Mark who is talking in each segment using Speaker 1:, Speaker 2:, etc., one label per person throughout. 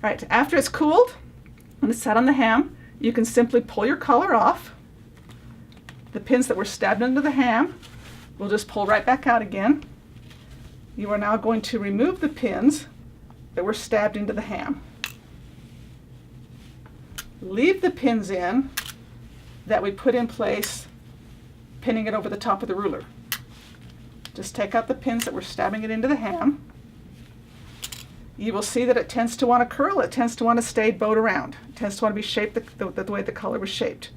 Speaker 1: right, after it's cooled and it's set on the ham, you can simply pull your color off. The pins that were stabbed into the ham will just pull right back out again. You are now going to remove the pins that were stabbed into the ham. Leave the pins in that we put in place, pinning it over the top of the ruler. Just take out the pins that were stabbing it into the ham. You will see that it tends to want to curl, it tends to want to stay bowed around. It tends to want to be shaped the way the color was shaped.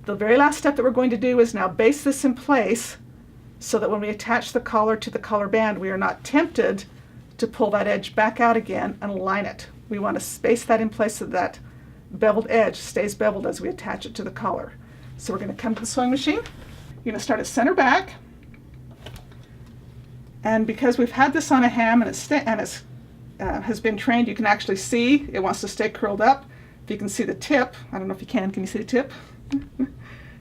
Speaker 1: The very last step that we're going to do is now baste this in place so that when we attach the collar to the collar band, we are not tempted to pull that edge back out again and align it. We want to space that in place so that beveled edge stays beveled as we attach it to the collar. So we're going to come to the sewing machine. You're going to start at center back. And because we've had this on a ham and it's has been trained, you can actually see it wants to stay curled up. If you can see the tip, I don't know if you can you see the tip?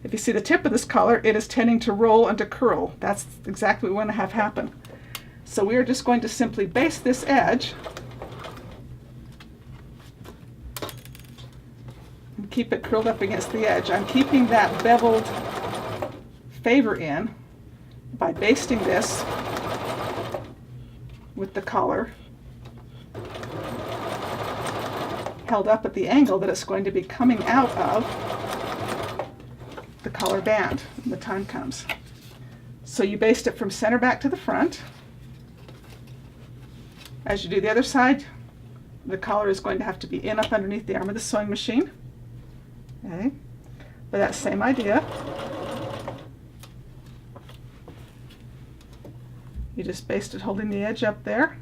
Speaker 1: If you see the tip of this collar, it is tending to roll and to curl. That's exactly what we want to have happen. So we are just going to simply baste this edge and keep it curled up against the edge. I'm keeping that beveled favor in by basting this with the collar held up at the angle that it's going to be coming out of the collar band when the time comes. So you baste it from center back to the front. As you do the other side, the collar is going to have to be in up underneath the arm of the sewing machine. Okay, but that same idea. You just baste it holding the edge up there.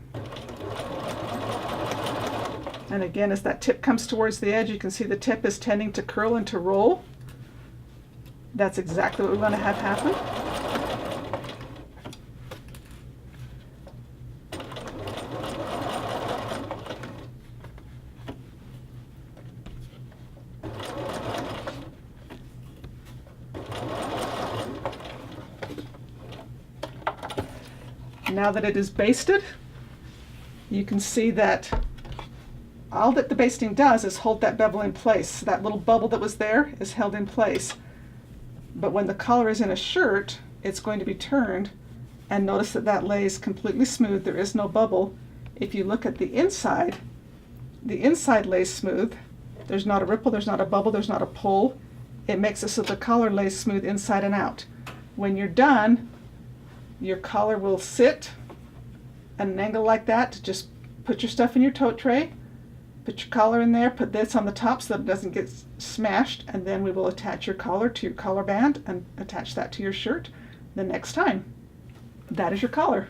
Speaker 1: And again, as that tip comes towards the edge, you can see the tip is tending to curl and to roll. That's exactly what we want to have happen. Now that it is basted, you can see that all that the basting does is hold that bevel in place. That little bubble that was there is held in place. But when the collar is in a shirt, it's going to be turned, and notice that that lays completely smooth. There is no bubble. If you look at the inside lays smooth. There's not a ripple, there's not a bubble, there's not a pull. It makes it so the collar lays smooth inside and out. When you're done, your collar will sit at an angle like that. Just put your stuff in your tote tray, put your collar in there, put this on the top so that it doesn't get smashed, and then we will attach your collar to your collar band and attach that to your shirt the next time. That is your collar.